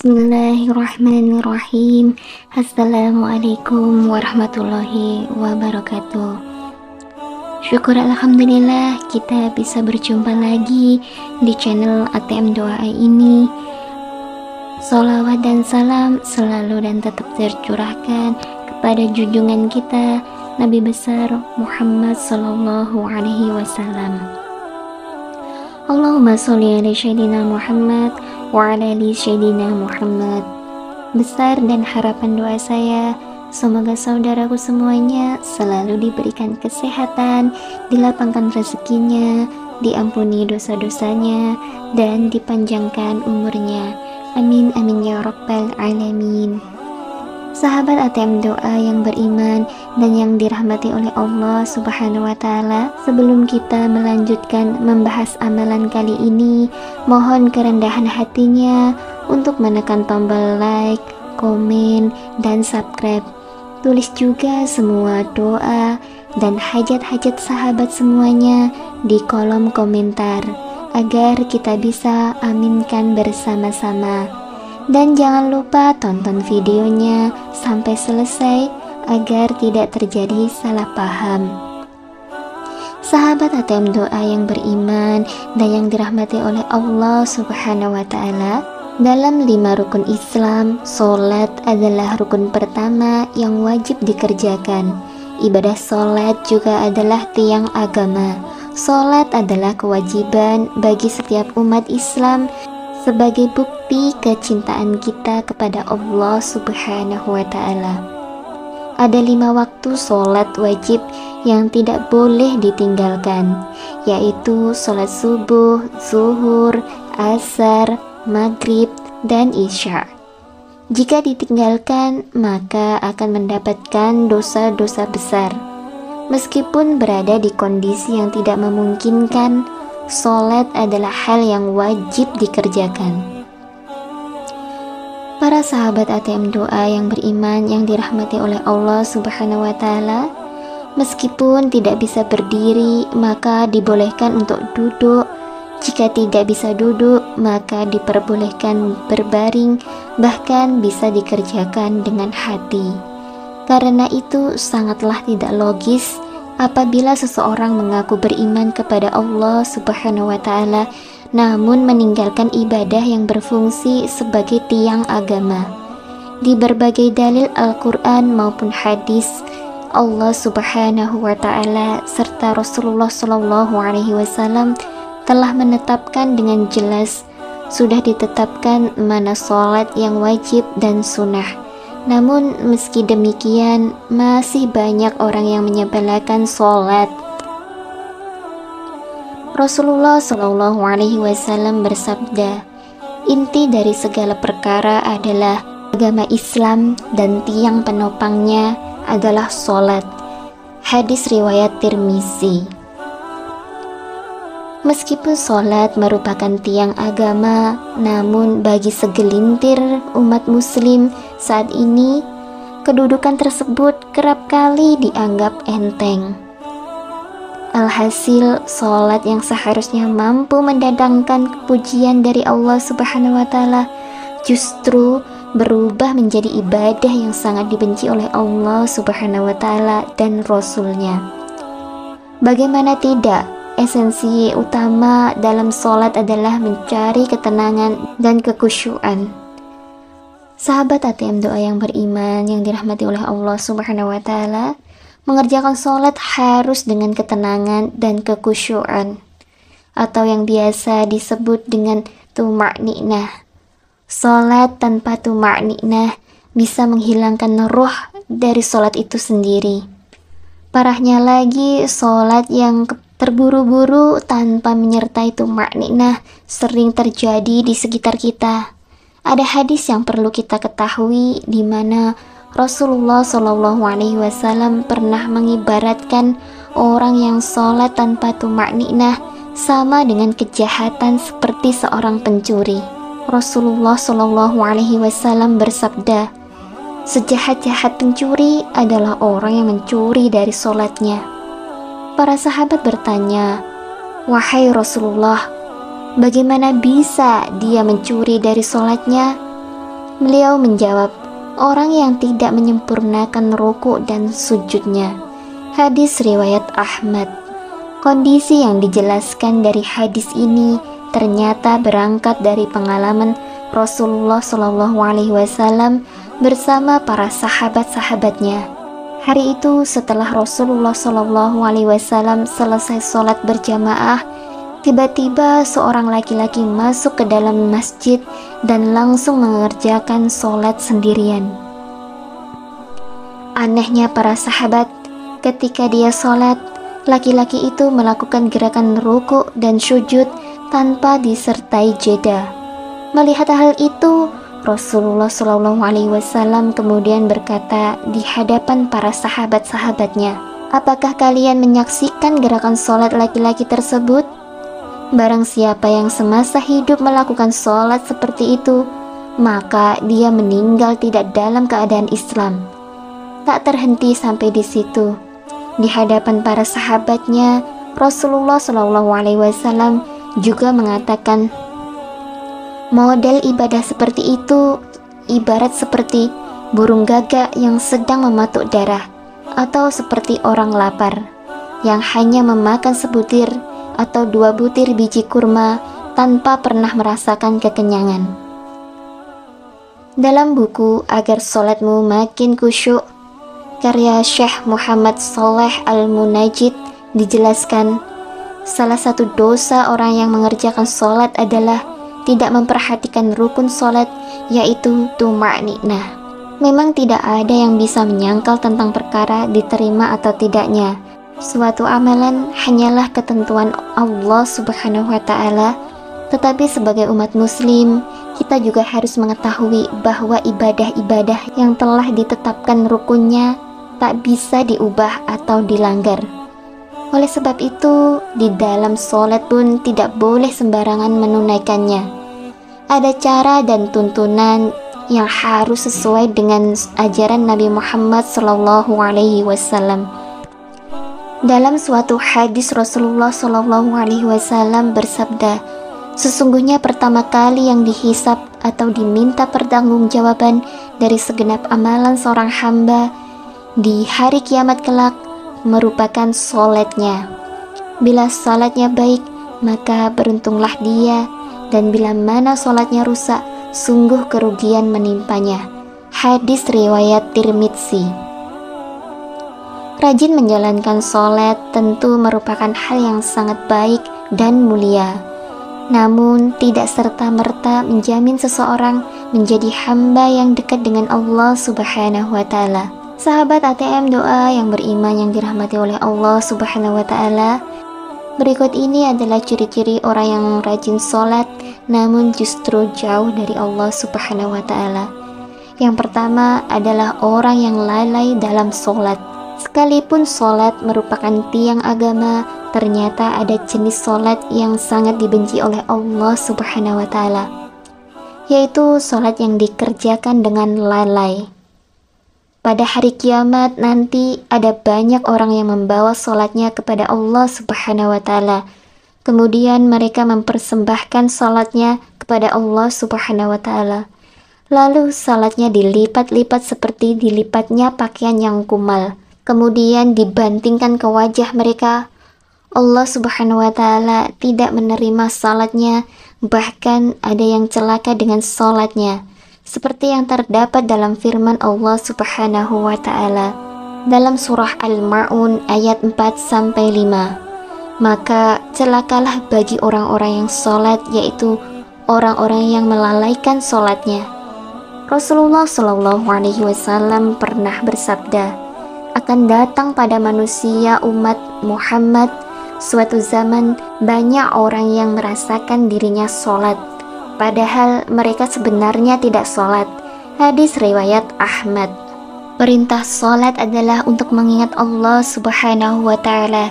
Bismillahirrahmanirrahim. Assalamualaikum warahmatullahi wabarakatuh. Syukur alhamdulillah kita bisa berjumpa lagi di channel ATM Doa ini. Sholawat dan salam selalu dan tetap tercurahkan kepada junjungan kita Nabi besar Muhammad sallallahu alaihi wasallam. Allahumma sholli ala sayyidina Muhammad wa ala ali sayyidina Muhammad. Besar dan harapan doa saya, semoga saudaraku semuanya selalu diberikan kesehatan, dilapangkan rezekinya, diampuni dosa-dosanya, dan dipanjangkan umurnya. Amin amin ya rabbal alamin. Sahabat ATM Doa yang beriman dan yang dirahmati oleh Allah Subhanahu wa Ta'ala, sebelum kita melanjutkan membahas amalan kali ini, mohon kerendahan hatinya untuk menekan tombol like, komen, dan subscribe. Tulis juga semua doa dan hajat-hajat sahabat semuanya di kolom komentar agar kita bisa aminkan bersama-sama. Dan jangan lupa tonton videonya sampai selesai agar tidak terjadi salah paham. Sahabat ATM Doa yang beriman dan yang dirahmati oleh Allah Subhanahu wa Ta'ala, dalam 5 rukun Islam, sholat adalah rukun pertama yang wajib dikerjakan. Ibadah sholat juga adalah tiang agama. Sholat adalah kewajiban bagi setiap umat Islam sebagai bukti kecintaan kita kepada Allah Subhanahu wa Ta'ala. Ada 5 waktu sholat wajib yang tidak boleh ditinggalkan, yaitu sholat subuh, zuhur, asar, maghrib, dan isya. Jika ditinggalkan, maka akan mendapatkan dosa-dosa besar. Meskipun berada di kondisi yang tidak memungkinkan, sholat adalah hal yang wajib dikerjakan. Para sahabat ATM Doa yang beriman yang dirahmati oleh Allah Subhanahu wa Ta'ala, meskipun tidak bisa berdiri, maka dibolehkan untuk duduk. Jika tidak bisa duduk, maka diperbolehkan berbaring, bahkan bisa dikerjakan dengan hati. Karena itu sangatlah tidak logis apabila seseorang mengaku beriman kepada Allah Subhanahu wa Ta'ala namun meninggalkan ibadah yang berfungsi sebagai tiang agama. Di berbagai dalil Al-Quran maupun hadis, Allah Subhanahu wa Ta'ala serta Rasulullah Shallallahu alaihi wasallam telah menetapkan dengan jelas, sudah ditetapkan mana sholat yang wajib dan sunnah. Namun meski demikian, masih banyak orang yang menyepelekan sholat. Rasulullah Shallallahu alaihi wasallam bersabda, inti dari segala perkara adalah agama Islam dan tiang penopangnya adalah sholat. Hadis riwayat Tirmizi. Meskipun sholat merupakan tiang agama, namun bagi segelintir umat muslim saat ini, kedudukan tersebut kerap kali dianggap enteng. Alhasil, sholat yang seharusnya mampu mendatangkan pujian dari Allah Subhanahu wa Ta'ala justru berubah menjadi ibadah yang sangat dibenci oleh Allah Subhanahu wa Ta'ala dan Rasul-Nya. Bagaimana tidak? Esensi utama dalam sholat adalah mencari ketenangan dan kekhusyuan. Sahabat ATM Doa yang beriman yang dirahmati oleh Allah Subhanahu wa Ta'ala, mengerjakan sholat harus dengan ketenangan dan kekhusyuan, atau yang biasa disebut dengan tuma'ninah. Sholat tanpa tuma'ninah bisa menghilangkan ruh dari sholat itu sendiri. Parahnya lagi, sholat yang terburu-buru tanpa menyertai tuma'ninah sering terjadi di sekitar kita. Ada hadis yang perlu kita ketahui di mana Rasulullah Shallallahu alaihi wasallam pernah mengibaratkan orang yang sholat tanpa tuma'ninah sama dengan kejahatan seperti seorang pencuri. Rasulullah Shallallahu alaihi wasallam bersabda, sejahat-jahat pencuri adalah orang yang mencuri dari sholatnya. Para sahabat bertanya, wahai Rasulullah, bagaimana bisa dia mencuri dari sholatnya? Beliau menjawab, orang yang tidak menyempurnakan ruku dan sujudnya. Hadis riwayat Ahmad. Kondisi yang dijelaskan dari hadis ini ternyata berangkat dari pengalaman Rasulullah SAW bersama para sahabat-sahabatnya. Hari itu setelah Rasulullah SAW selesai sholat berjamaah, tiba-tiba seorang laki-laki masuk ke dalam masjid dan langsung mengerjakan sholat sendirian. Anehnya para sahabat, ketika dia sholat, laki-laki itu melakukan gerakan ruku dan sujud tanpa disertai jeda. Melihat hal itu, Rasulullah SAW kemudian berkata di hadapan para sahabat-sahabatnya, apakah kalian menyaksikan gerakan sholat laki-laki tersebut? Barang siapa yang semasa hidup melakukan sholat seperti itu, maka dia meninggal tidak dalam keadaan Islam. Tak terhenti sampai di situ. Di hadapan para sahabatnya, Rasulullah SAW juga mengatakan, model ibadah seperti itu ibarat seperti burung gagak yang sedang mematuk darah, atau seperti orang lapar yang hanya memakan sebutir atau 2 butir biji kurma tanpa pernah merasakan kekenyangan. Dalam buku Agar Sholatmu Makin Khusyuk, karya Syekh Muhammad Shaleh Al-Munajjid, dijelaskan, salah satu dosa orang yang mengerjakan sholat adalah tidak memperhatikan rukun sholat, yaitu tuma'ninah. Memang tidak ada yang bisa menyangkal tentang perkara diterima atau tidaknya. Suatu amalan hanyalah ketentuan Allah Subhanahu wa Ta'ala, tetapi sebagai umat Muslim, kita juga harus mengetahui bahwa ibadah-ibadah yang telah ditetapkan rukunnya tak bisa diubah atau dilanggar. Oleh sebab itu, di dalam sholat pun tidak boleh sembarangan menunaikannya. Ada cara dan tuntunan yang harus sesuai dengan ajaran Nabi Muhammad SAW. Dalam suatu hadis Rasulullah SAW bersabda, sesungguhnya pertama kali yang dihisab atau diminta pertanggungjawaban dari segenap amalan seorang hamba di hari kiamat kelak merupakan sholatnya. Bila sholatnya baik, maka beruntunglah dia, dan bila mana sholatnya rusak, sungguh kerugian menimpanya. Hadis riwayat Tirmidzi. Rajin menjalankan sholat tentu merupakan hal yang sangat baik dan mulia. Namun tidak serta-merta menjamin seseorang menjadi hamba yang dekat dengan Allah Subhanahu wa Ta'ala. Sahabat ATM doa yang beriman yang dirahmati oleh Allah Subhanahu wa Ta'ala, berikut ini adalah ciri-ciri orang yang rajin sholat namun justru jauh dari Allah Subhanahu wa Ta'ala. Yang pertama adalah orang yang lalai dalam sholat. Sekalipun sholat merupakan tiang agama, ternyata ada jenis sholat yang sangat dibenci oleh Allah Subhanahu wa Ta'ala, yaitu sholat yang dikerjakan dengan lalai. Pada hari kiamat nanti ada banyak orang yang membawa sholatnya kepada Allah Subhanahu wa Ta'ala. Kemudian mereka mempersembahkan sholatnya kepada Allah Subhanahu wa Ta'ala. Lalu sholatnya dilipat-lipat seperti dilipatnya pakaian yang kumal. Kemudian dibantingkan ke wajah mereka. Allah Subhanahu wa Ta'ala tidak menerima sholatnya, bahkan ada yang celaka dengan sholatnya, seperti yang terdapat dalam firman Allah Subhanahu wa Ta'ala dalam surah Al-Ma'un ayat 4-5. Maka celakalah bagi orang-orang yang sholat, yaitu orang-orang yang melalaikan sholatnya. Rasulullah SAW pernah bersabda, akan datang pada manusia umat Muhammad suatu zaman banyak orang yang merasakan dirinya sholat, padahal mereka sebenarnya tidak sholat. Hadis riwayat Ahmad. Perintah sholat adalah untuk mengingat Allah Subhanahu wa Ta'ala.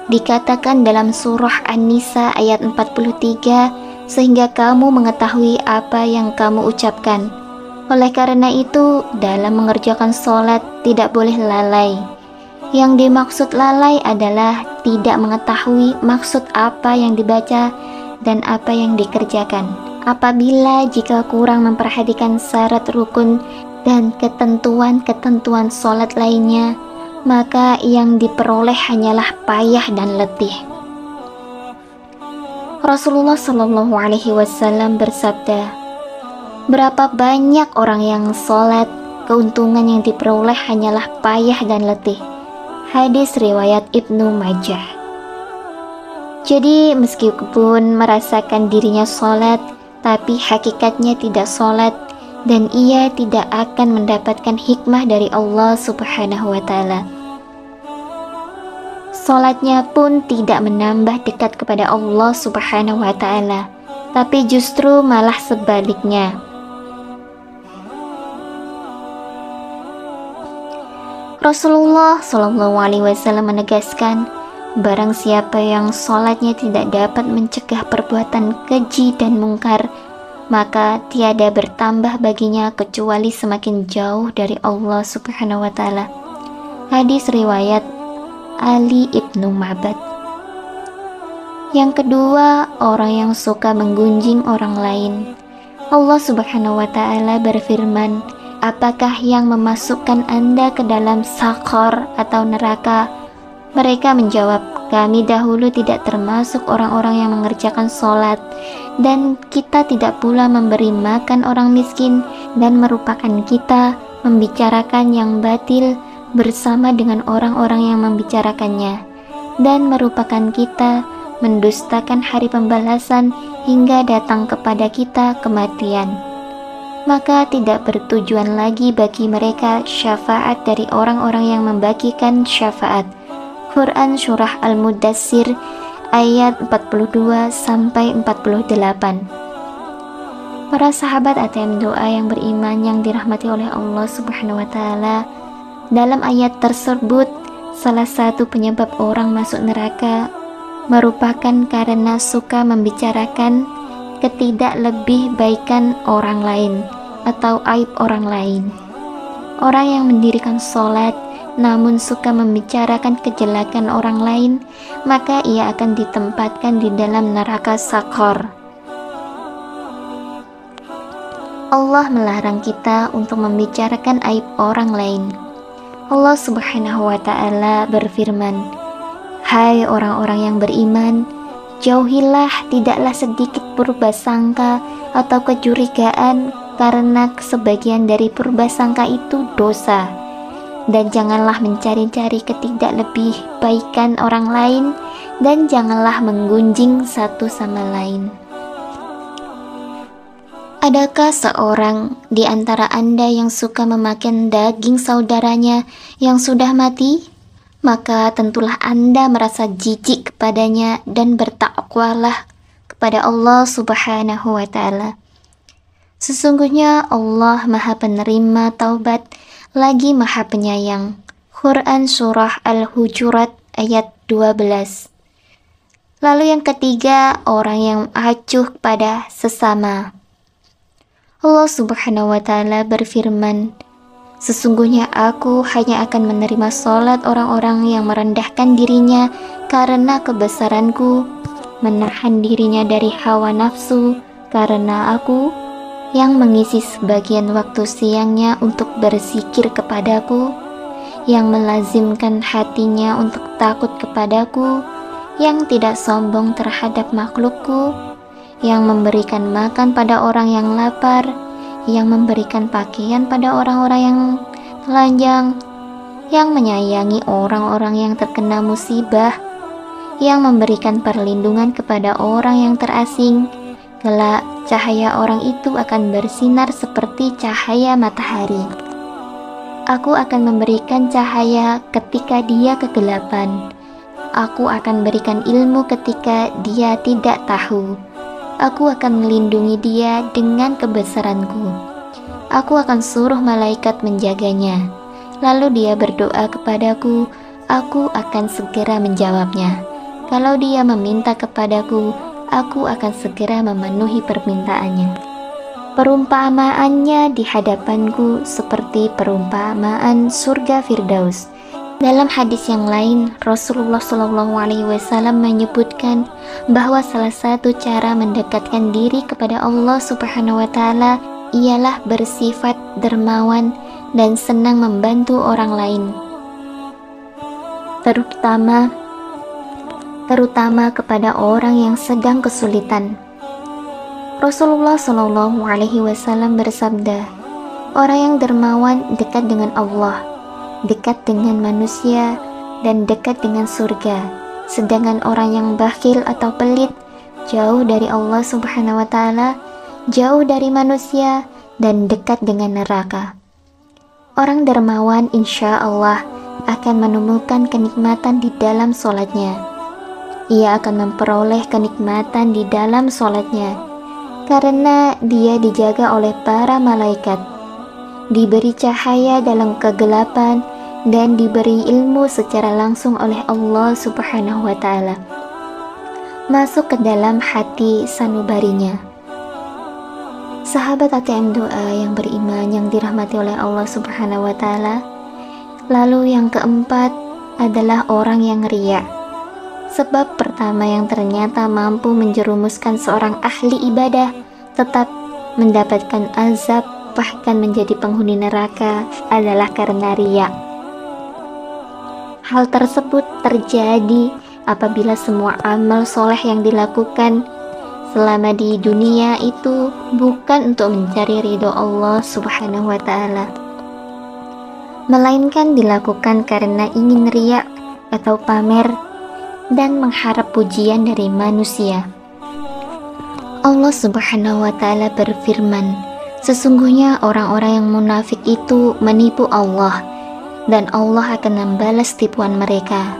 Dikatakan dalam surah An-Nisa ayat 43, sehingga kamu mengetahui apa yang kamu ucapkan. Oleh karena itu, dalam mengerjakan sholat tidak boleh lalai. Yang dimaksud lalai adalah tidak mengetahui maksud apa yang dibaca dan apa yang dikerjakan. Apabila jika kurang memperhatikan syarat rukun dan ketentuan-ketentuan sholat lainnya, maka yang diperoleh hanyalah payah dan letih. Rasulullah Shallallahu Alaihi Wasallam bersabda, berapa banyak orang yang sholat, keuntungan yang diperoleh hanyalah payah dan letih. Hadis riwayat Ibnu Majah. Jadi meskipun merasakan dirinya sholat, tapi hakikatnya tidak sholat, dan ia tidak akan mendapatkan hikmah dari Allah Subhanahu wa Ta'ala. Sholatnya pun tidak menambah dekat kepada Allah Subhanahu wa Ta'ala, tapi justru malah sebaliknya. Rasulullah Shallallahu Alaihi Wasallam menegaskan, barang siapa yang sholatnya tidak dapat mencegah perbuatan keji dan mungkar, maka tiada bertambah baginya kecuali semakin jauh dari Allah Subhanahu wa Ta'ala. Hadis riwayat Ali ibnu Ma'bad. Yang kedua, orang yang suka menggunjing orang lain. Allah Subhanahu wa Ta'ala berfirman, apakah yang memasukkan Anda ke dalam sakor atau neraka? Mereka menjawab, kami dahulu tidak termasuk orang-orang yang mengerjakan sholat, dan kita tidak pula memberi makan orang miskin, dan merupakan kita membicarakan yang batil bersama dengan orang-orang yang membicarakannya, dan merupakan kita mendustakan hari pembalasan hingga datang kepada kita kematian. Maka tidak bertujuan lagi bagi mereka syafaat dari orang-orang yang membagikan syafaat. Quran Surah Al-Mudassir ayat 42-48. Para sahabat ATM doa yang beriman yang dirahmati oleh Allah Subhanahu wa Ta'ala, dalam ayat tersebut salah satu penyebab orang masuk neraka merupakan karena suka membicarakan ketidaklebih baikan orang lain atau aib orang lain. Orang yang mendirikan sholat namun suka membicarakan kejelekan orang lain, maka ia akan ditempatkan di dalam neraka sakor. Allah melarang kita untuk membicarakan aib orang lain. Allah Subhanahu wa Ta'ala berfirman, hai orang-orang yang beriman, jauhilah tidaklah sedikit purbasangka atau kecurigaan, karena sebagian dari purbasangka itu dosa. Dan janganlah mencari-cari ketidaklebih baikan orang lain, dan janganlah menggunjing satu sama lain. Adakah seorang di antara Anda yang suka memakan daging saudaranya yang sudah mati? Maka tentulah Anda merasa jijik kepadanya dan bertakwalah kepada Allah Subhanahu wa Ta'ala. Sesungguhnya Allah Maha Penerima Taubat lagi Maha Penyayang. Quran Surah Al-Hujurat ayat 12. Lalu yang ketiga, orang yang acuh pada sesama. Allah Subhanahu wa Ta'ala berfirman, sesungguhnya aku hanya akan menerima sholat orang-orang yang merendahkan dirinya karena kebesaranku, menahan dirinya dari hawa nafsu karena aku, yang mengisi sebagian waktu siangnya untuk berzikir kepadaku, yang melazimkan hatinya untuk takut kepadaku, yang tidak sombong terhadap makhlukku, yang memberikan makan pada orang yang lapar, yang memberikan pakaian pada orang-orang yang telanjang, yang menyayangi orang-orang yang terkena musibah, yang memberikan perlindungan kepada orang yang terasing. Kelak cahaya orang itu akan bersinar seperti cahaya matahari. Aku akan memberikan cahaya ketika dia kegelapan. Aku akan berikan ilmu ketika dia tidak tahu. Aku akan melindungi dia dengan kebesaranku. Aku akan suruh malaikat menjaganya. Lalu dia berdoa kepadaku, aku akan segera menjawabnya. Kalau dia meminta kepadaku, aku akan segera memenuhi permintaannya. Perumpamaannya di hadapanku seperti perumpamaan surga Firdaus, Dalam hadis yang lain, Rasulullah SAW menyebutkan bahwa salah satu cara mendekatkan diri kepada Allah Subhanahu wa Ta'ala ialah bersifat dermawan dan senang membantu orang lain, terutama kepada orang yang sedang kesulitan. Rasulullah SAW bersabda, "Orang yang dermawan dekat dengan Allah, dekat dengan manusia, dan dekat dengan surga. Sedangkan orang yang bakhil atau pelit jauh dari Allah Subhanahu wa Ta'ala, jauh dari manusia, dan dekat dengan neraka." Orang dermawan insya Allah akan menemukan kenikmatan di dalam sholatnya. Ia akan memperoleh kenikmatan di dalam sholatnya karena dia dijaga oleh para malaikat, diberi cahaya dalam kegelapan, dan diberi ilmu secara langsung oleh Allah Subhanahu wa Ta'ala masuk ke dalam hati sanubarinya. Sahabat ATM Doa yang beriman yang dirahmati oleh Allah Subhanahu wa Ta'ala, lalu yang keempat adalah orang yang riya. Sebab pertama yang ternyata mampu menjerumuskan seorang ahli ibadah tetap mendapatkan azab, bahkan menjadi penghuni neraka, adalah karena riya. Hal tersebut terjadi apabila semua amal soleh yang dilakukan selama di dunia itu bukan untuk mencari ridho Allah Subhanahu wa Ta'ala, melainkan dilakukan karena ingin riya atau pamer dan mengharap pujian dari manusia. Allah Subhanahu wa Ta'ala berfirman, "Sesungguhnya orang-orang yang munafik itu menipu Allah, dan Allah akan membalas tipuan mereka.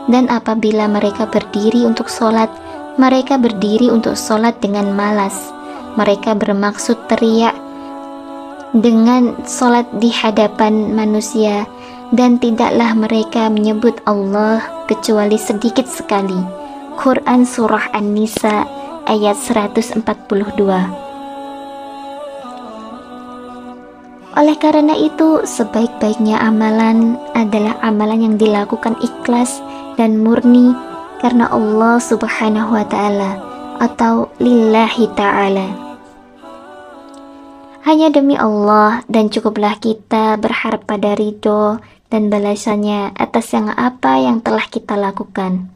Dan apabila mereka berdiri untuk sholat, mereka berdiri untuk sholat dengan malas. Mereka bermaksud teriak dengan sholat di hadapan manusia, dan tidaklah mereka menyebut Allah kecuali sedikit sekali." Quran Surah An-Nisa ayat 142. Oleh karena itu, sebaik-baiknya amalan adalah amalan yang dilakukan ikhlas dan murni karena Allah Subhanahu wa Ta'ala atau lillahi ta'ala, hanya demi Allah, dan cukuplah kita berharap pada ridho dan balasannya atas apa yang telah kita lakukan.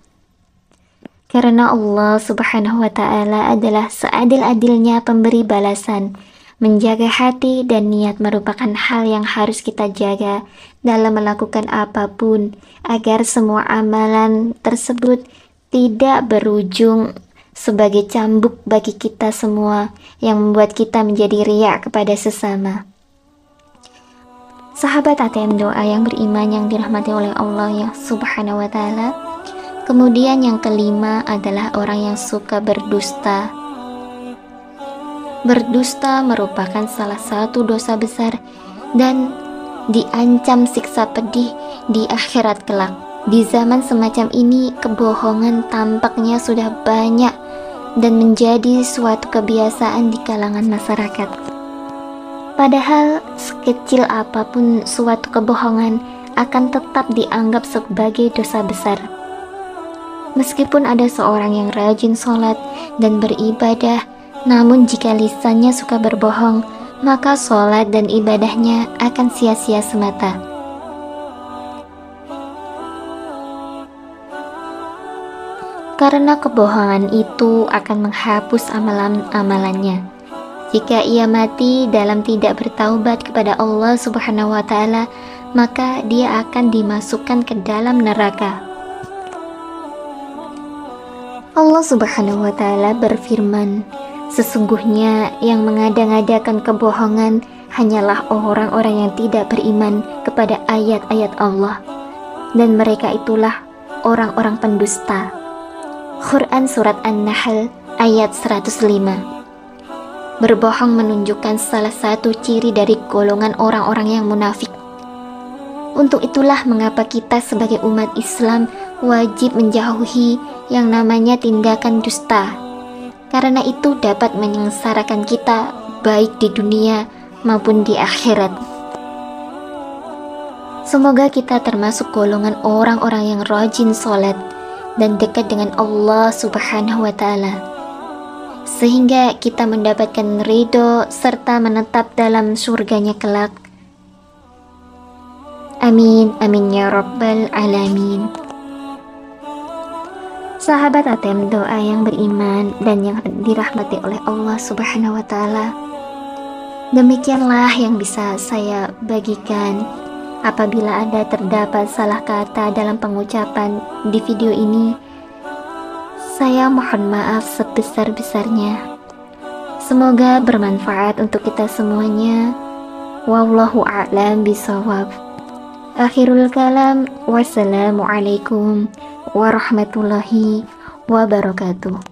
Karena Allah Subhanahu wa Ta'ala adalah seadil-adilnya pemberi balasan. Menjaga hati dan niat merupakan hal yang harus kita jaga dalam melakukan apapun, agar semua amalan tersebut tidak berujung sebagai cambuk bagi kita semua yang membuat kita menjadi riya kepada sesama. Sahabat ATM Doa yang beriman yang dirahmati oleh Allah ya Subhanahu wa Ta'ala, kemudian yang kelima adalah orang yang suka berdusta. Berdusta merupakan salah satu dosa besar dan diancam siksa pedih di akhirat kelak. Di zaman semacam ini, kebohongan tampaknya sudah banyak dan menjadi suatu kebiasaan di kalangan masyarakat. Padahal sekecil apapun suatu kebohongan akan tetap dianggap sebagai dosa besar. Meskipun ada seorang yang rajin sholat dan beribadah, namun jika lisannya suka berbohong, maka sholat dan ibadahnya akan sia-sia semata. Karena kebohongan itu akan menghapus amalan-amalannya. Jika ia mati dalam tidak bertaubat kepada Allah Subhanahu wa Ta'ala, maka dia akan dimasukkan ke dalam neraka. Allah Subhanahu wa Ta'ala berfirman, "Sesungguhnya yang mengada-ngadakan kebohongan hanyalah orang-orang yang tidak beriman kepada ayat-ayat Allah, dan mereka itulah orang-orang pendusta." Quran Surat An-Nahl ayat 105. Berbohong menunjukkan salah satu ciri dari golongan orang-orang yang munafik. Untuk itulah mengapa kita sebagai umat Islam wajib menjauhi yang namanya tindakan dusta, karena itu dapat menyengsarakan kita baik di dunia maupun di akhirat. Semoga kita termasuk golongan orang-orang yang rajin sholat dan dekat dengan Allah Subhanahu wa Ta'ala, sehingga kita mendapatkan ridho serta menetap dalam surganya kelak. Amin, amin ya rabbal alamin. Sahabat ATM doa yang beriman dan yang dirahmati oleh Allah Subhanahu wa Ta'ala, demikianlah yang bisa saya bagikan. Apabila ada terdapat salah kata dalam pengucapan di video ini, saya mohon maaf sebesar-besarnya. Semoga bermanfaat untuk kita semuanya. Wallahu a'lam bishawab. Akhirul kalam, wassalamualaikum warahmatullahi wabarakatuh.